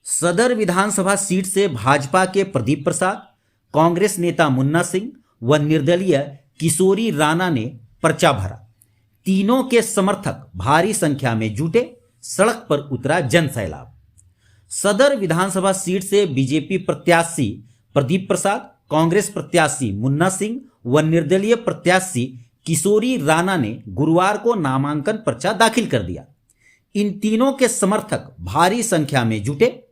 सदर विधानसभा सीट से भाजपा के प्रदीप प्रसाद, कांग्रेस नेता मुन्ना सिंह व निर्दलीय किशोरी राणा ने पर्चा भरा। तीनों के समर्थक भारी संख्या में जुटे, सड़क पर उतरा जनसैलाब। सदर विधानसभा सीट से बीजेपी प्रत्याशी प्रदीप प्रसाद, कांग्रेस प्रत्याशी मुन्ना सिंह व निर्दलीय प्रत्याशी किशोरी राणा ने गुरुवार को नामांकन पर्चा दाखिल कर दिया। इन तीनों के समर्थक भारी संख्या में जुटे।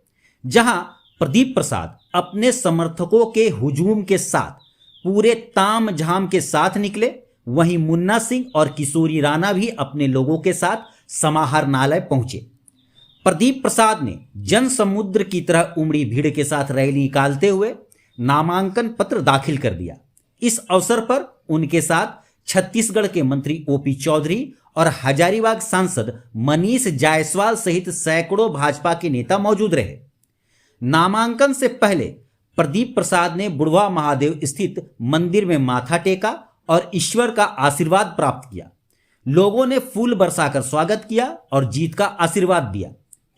जहां प्रदीप प्रसाद अपने समर्थकों के हुजूम के साथ पूरे ताम झाम के साथ निकले, वहीं मुन्ना सिंह और किशोरी राणा भी अपने लोगों के साथ समाहरणालय पहुंचे। प्रदीप प्रसाद ने जन समुद्र की तरह उमड़ी भीड़ के साथ रैली निकालते हुए नामांकन पत्र दाखिल कर दिया। इस अवसर पर उनके साथ छत्तीसगढ़ के मंत्री ओपी चौधरी और हजारीबाग सांसद मनीष जायसवाल सहित सैकड़ों भाजपा के नेता मौजूद रहे। नामांकन से पहले प्रदीप प्रसाद ने बुढ़वा महादेव स्थित मंदिर में माथा टेका और ईश्वर का आशीर्वाद प्राप्त किया। लोगों ने फूल बरसाकर स्वागत किया और जीत का आशीर्वाद दिया।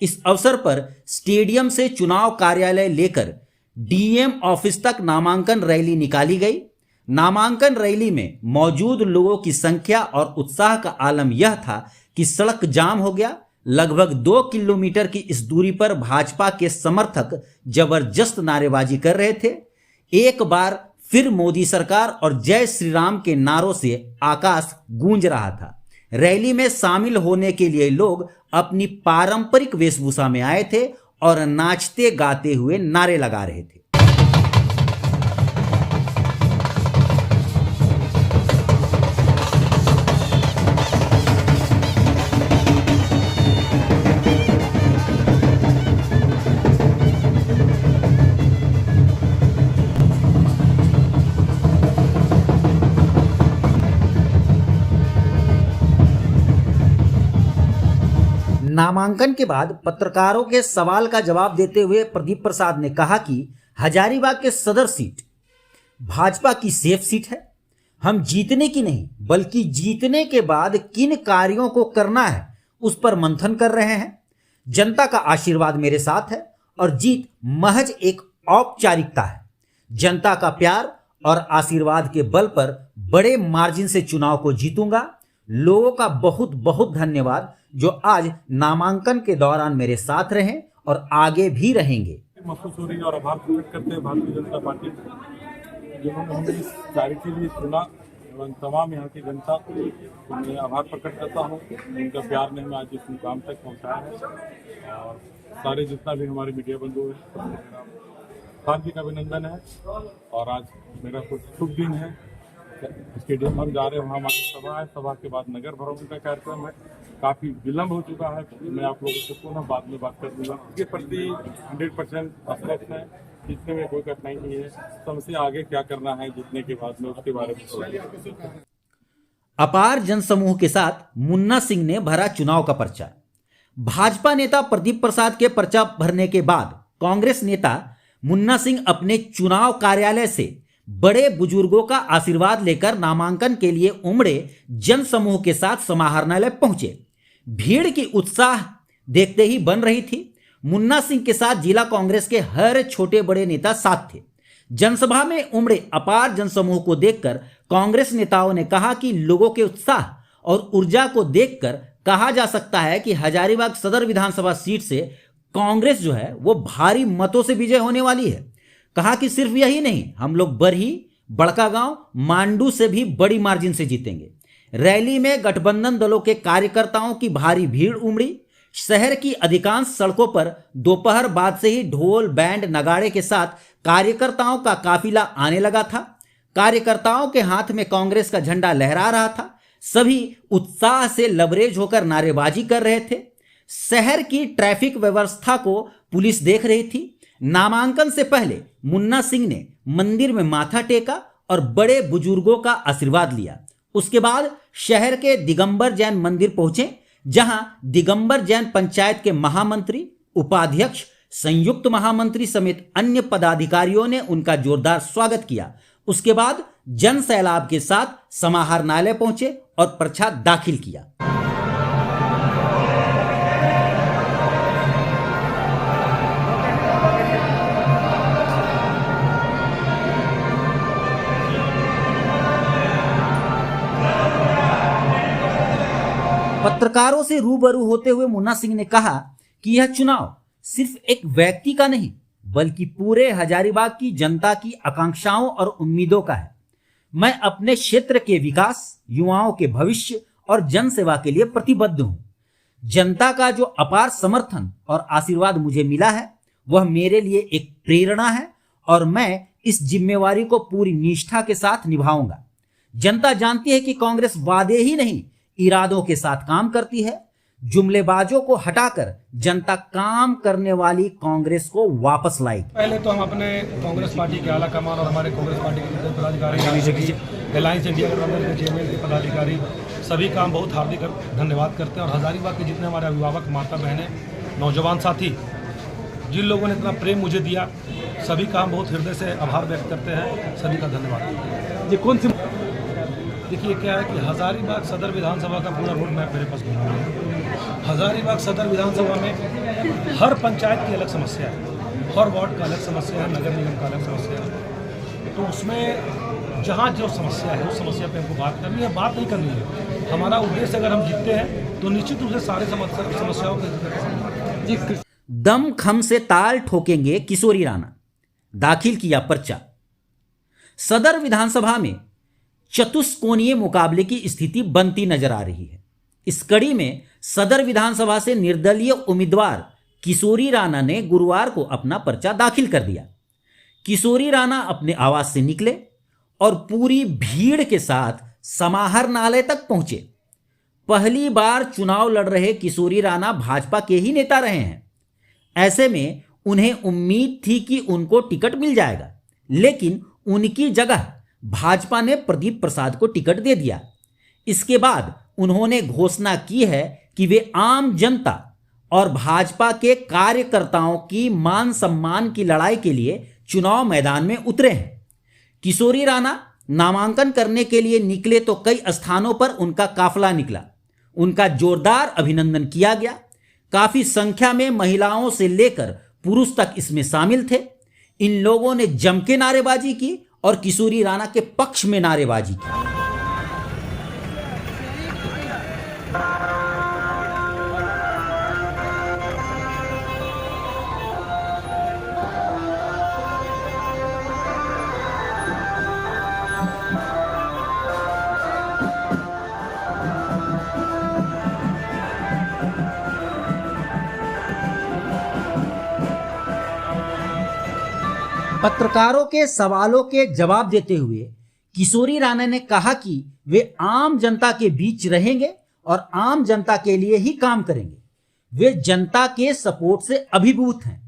इस अवसर पर स्टेडियम से चुनाव कार्यालय लेकर डीएम ऑफिस तक नामांकन रैली निकाली गई। नामांकन रैली में मौजूद लोगों की संख्या और उत्साह का आलम यह था कि सड़क जाम हो गया। लगभग 2 किलोमीटर की इस दूरी पर भाजपा के समर्थक जबरदस्त नारेबाजी कर रहे थे। एक बार फिर मोदी सरकार और जय श्री राम के नारों से आकाश गूंज रहा था। रैली में शामिल होने के लिए लोग अपनी पारंपरिक वेशभूषा में आए थे और नाचते गाते हुए नारे लगा रहे थे। नामांकन के बाद पत्रकारों के सवाल का जवाब देते हुए प्रदीप प्रसाद ने कहा कि हजारीबाग के सदर सीट भाजपा की सेफ सीट है। हम जीतने की नहीं बल्कि जीतने के बाद किन कार्यों को करना है उस पर मंथन कर रहे हैं। जनता का आशीर्वाद मेरे साथ है और जीत महज एक औपचारिकता है। जनता का प्यार और आशीर्वाद के बल पर बड़े मार्जिन से चुनाव को जीतूंगा। लोगों का बहुत बहुत धन्यवाद जो आज नामांकन के दौरान मेरे साथ रहे और आगे भी रहेंगे। महसूस हो रही है और आभार प्रकट करते हैं भारतीय जनता पार्टी जिन्होंने हमें इस कार्य के लिए चुना एवं तमाम यहाँ की जनता उन्हें आभार प्रकट करता हूँ। उनका प्यार ने हमें आज इस मुकाम तक पहुँचाया है और सारे जितना भी हमारे मीडिया बंधु हैं हार्दिक अभिनंदन है। और आज मेरा कुछ शुभ दिन है। स्टेडियम हम जा रहे हैं, वहाँ हमारी सभा है। सभा के बाद नगर भ्रमण का कार्यक्रम है। काफ़ी विलम्ब हो चुका है। मैं आप लोगों से पुनः बाद में बात कर दूंगा। इसके प्रति 100% आश्वस्त है। जीतने में कोई कठिनाई नहीं है। सबसे आगे क्या करना है जीतने के बाद में उसके बारे में अपार जनसमूह के साथ मुन्ना सिंह ने भरा चुनाव का पर्चा। भाजपा नेता प्रदीप प्रसाद के पर्चा भरने के बाद कांग्रेस नेता मुन्ना सिंह अपने चुनाव कार्यालय से बड़े बुजुर्गों का आशीर्वाद लेकर नामांकन के लिए उमड़े जनसमूह के साथ समाहरणालय पहुंचे। भीड़ की उत्साह देखते ही बन रही थी। मुन्ना सिंह के साथ जिला कांग्रेस के हर छोटे बड़े नेता साथ थे। जनसभा में उमड़े अपार जनसमूह को देखकर कांग्रेस नेताओं ने कहा कि लोगों के उत्साह और ऊर्जा को देखकर कहा जा सकता है कि हजारीबाग सदर विधानसभा सीट से कांग्रेस जो है वो भारी मतों से विजय होने वाली है। कहा कि सिर्फ यही नहीं, हम लोग बरही, बड़कागांव, मांडू से भी बड़ी मार्जिन से जीतेंगे। रैली में गठबंधन दलों के कार्यकर्ताओं की भारी भीड़ उमड़ी। शहर की अधिकांश सड़कों पर दोपहर बाद से ही ढोल, बैंड, नगाड़े के साथ कार्यकर्ताओं का काफिला आने लगा था। कार्यकर्ताओं के हाथ में कांग्रेस का झंडा लहरा रहा था। सभी उत्साह से लबरेज होकर नारेबाजी कर रहे थे। शहर की ट्रैफिक व्यवस्था को पुलिस देख रही थी। नामांकन से पहले मुन्ना सिंह ने मंदिर में माथा टेका और बड़े बुजुर्गों का आशीर्वाद लिया। उसके बाद शहर के दिगंबर जैन मंदिर पहुंचे, जहां दिगंबर जैन पंचायत के महामंत्री, उपाध्यक्ष, संयुक्त महामंत्री समेत अन्य पदाधिकारियों ने उनका जोरदार स्वागत किया। उसके बाद जन सैलाब के साथ समाहरणालय पहुंचे और पर्चा दाखिल किया। पत्रकारों से रूबरू होते हुए मुन्ना सिंह ने कहा कि यह चुनाव सिर्फ एक व्यक्ति का नहीं बल्कि पूरे हजारीबाग की जनता की आकांक्षाओं और उम्मीदों का है। मैं अपने क्षेत्र के विकास, युवाओं के भविष्य और जन सेवा के लिए प्रतिबद्ध हूं। जनता का जो अपार समर्थन और आशीर्वाद मुझे मिला है वह मेरे लिए एक प्रेरणा है और मैं इस जिम्मेवारी को पूरी निष्ठा के साथ निभाऊंगा। जनता जानती है कि कांग्रेस वादे ही नहीं इरादों के साथ काम करती है। जुमलेबाजों को हटाकर जनता काम करने वाली कांग्रेस को वापस लाएगी। पहले तो हम अपने कांग्रेस पार्टी के आला कमान और हमारे कांग्रेस पार्टी के पदाधिकारी, अलायंस इंडिया गठबंधन के चेयरमैन के पदाधिकारी सभी का हम बहुत हार्दिक धन्यवाद करते हैं। और हजारीबाग के जितने हमारे अभिभावक, माता बहनें, नौजवान साथी, जिन लोगों ने इतना प्रेम मुझे दिया, सभी का हम बहुत हृदय से आभार व्यक्त करते हैं। सभी का धन्यवाद। ये कौन सी देखिए क्या है कि हजारीबाग सदर विधानसभा का पूरा रोड मैप मेरे पास घूमा है। हजारीबाग सदर विधानसभा में हर पंचायत की अलग समस्या है, हर वार्ड का अलग समस्या है, नगर निगम का अलग समस्या है। तो उसमें जहाँ जो समस्या है उस समस्या पे हमको बात करनी है, बात नहीं करनी है। हमारा उद्देश्य अगर हम जीतते हैं तो निश्चित रूप से सारे समस्याओं के दम खम से ताल ठोकेंगे किशोरी राणा, दाखिल किया पर्चा। सदर विधानसभा में चतुष्कोणीय मुकाबले की स्थिति बनती नजर आ रही है। इस कड़ी में सदर विधानसभा से निर्दलीय उम्मीदवार किशोरी राणा ने गुरुवार को अपना पर्चा दाखिल कर दिया। किशोरी राणा अपने आवास से निकले और पूरी भीड़ के साथ समाहरणालय तक पहुंचे। पहली बार चुनाव लड़ रहे किशोरी राणा भाजपा के ही नेता रहे हैं। ऐसे में उन्हें उम्मीद थी कि उनको टिकट मिल जाएगा, लेकिन उनकी जगह भाजपा ने प्रदीप प्रसाद को टिकट दे दिया। इसके बाद उन्होंने घोषणा की है कि वे आम जनता और भाजपा के कार्यकर्ताओं की मान सम्मान की लड़ाई के लिए चुनाव मैदान में उतरे हैं। किशोरी राणा नामांकन करने के लिए निकले तो कई स्थानों पर उनका काफिला निकला। उनका जोरदार अभिनंदन किया गया। काफी संख्या में महिलाओं से लेकर पुरुष तक इसमें शामिल थे। इन लोगों ने जम के नारेबाजी की और किशोरी राणा के पक्ष में नारेबाजी की। पत्रकारों के सवालों के जवाब देते हुए किशोरी राणा ने कहा कि वे आम जनता के बीच रहेंगे और आम जनता के लिए ही काम करेंगे। वे जनता के सपोर्ट से अभिभूत हैं।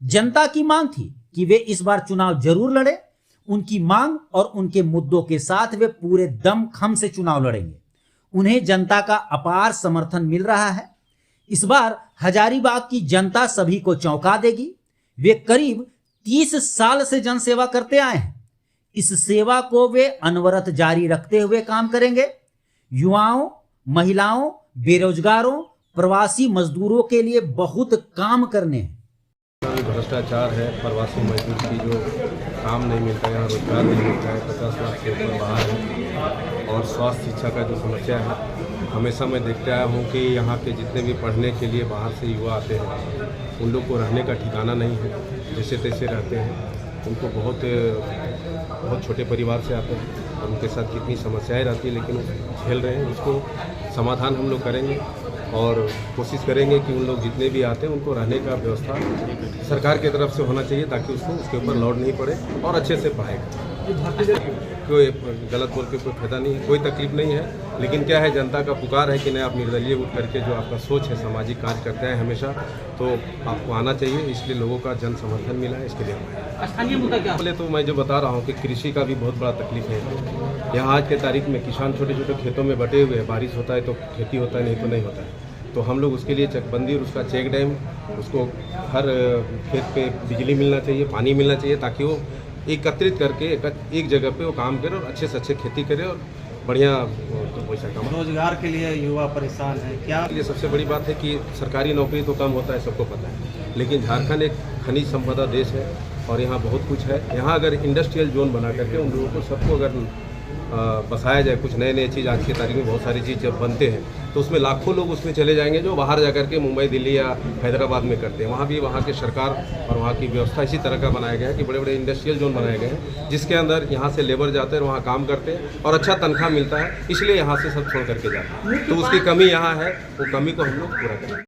जनता की मांग थी कि वे इस बार चुनाव जरूर लड़े। उनकी मांग और उनके मुद्दों के साथ वे पूरे दम खम से चुनाव लड़ेंगे। उन्हें जनता का अपार समर्थन मिल रहा है। इस बार हजारीबाग की जनता सभी को चौंका देगी। वे करीब 30 साल से जनसेवा करते आए हैं। इस सेवा को वे अनवरत जारी रखते हुए काम करेंगे। युवाओं, महिलाओं, बेरोजगारों, प्रवासी मजदूरों के लिए बहुत काम करने हैं। भ्रष्टाचार है, प्रवासी मजदूर की जो काम नहीं मिलता है, यहाँ रोजगार नहीं मिलता है, 50 लाख से ऊपर बाहर है, और स्वास्थ्य शिक्षा का जो समस्या है, हमेशा मैं देखते आया हूँ कि यहाँ के जितने भी पढ़ने के लिए बाहर से युवा आते हैं उन लोग को रहने का ठिकाना नहीं है, जैसे तैसे रहते हैं। उनको बहुत छोटे परिवार से आते हैं और उनके साथ कितनी समस्याएं रहती है, लेकिन वो झेल रहे हैं। उसको समाधान हम लोग करेंगे और कोशिश करेंगे कि उन लोग जितने भी आते हैं उनको रहने का व्यवस्था सरकार की तरफ से होना चाहिए, ताकि उसको उसके ऊपर लोड नहीं पड़े और अच्छे से पढ़ाएगा। कोई गलत बोल के कोई फायदा नहीं है, कोई तकलीफ नहीं है, लेकिन क्या है, जनता का पुकार है कि नहीं, आप निर्दलीय उठ करके जो आपका सोच है, सामाजिक कार्य करते हैं हमेशा, तो आपको आना चाहिए। इसलिए लोगों का जन समर्थन मिला है, इसके लिए स्थानीय मुद्दा क्या? पहले तो मैं जो बता रहा हूँ कि कृषि का भी बहुत बड़ा तकलीफ है यहाँ। आज के तारीख में किसान छोटे छोटे खेतों में बटे हुए हैं, बारिश होता है तो खेती होता है, नहीं तो नहीं होता है। तो हम लोग उसके लिए चकबंदी और उसका चेक डैम, उसको हर खेत पे बिजली मिलना चाहिए, पानी मिलना चाहिए, ताकि वो एकत्रित करके एक जगह पे वो काम करे और अच्छे से अच्छे खेती करे और बढ़िया पैसा कमाए। रोजगार के लिए युवा परेशान है क्या? ये सबसे बड़ी बात है कि सरकारी नौकरी तो कम होता है, सबको पता है, लेकिन झारखंड एक खनिज संपदा देश है और यहाँ बहुत कुछ है। यहाँ अगर इंडस्ट्रियल जोन बना करके उन लोगों को सबको अगर बसाया जाए, कुछ नए नए चीज़। आज की तारीख में बहुत सारी चीज़ जब बनते हैं तो उसमें लाखों लोग उसमें चले जाएंगे जो बाहर जाकर के मुंबई, दिल्ली या हैदराबाद में करते हैं। वहाँ भी वहाँ के सरकार और वहाँ की व्यवस्था इसी तरह का बनाया गया है कि बड़े बड़े इंडस्ट्रियल जोन बनाए गए हैं जिसके अंदर यहाँ से लेबर जाते हैं, वहाँ काम करते हैं और अच्छा तनख्वाह मिलता है, इसलिए यहाँ से सब छोड़ करके जाते हैं। तो उसकी कमी यहाँ है, वो कमी को हम लोग पूरा करें।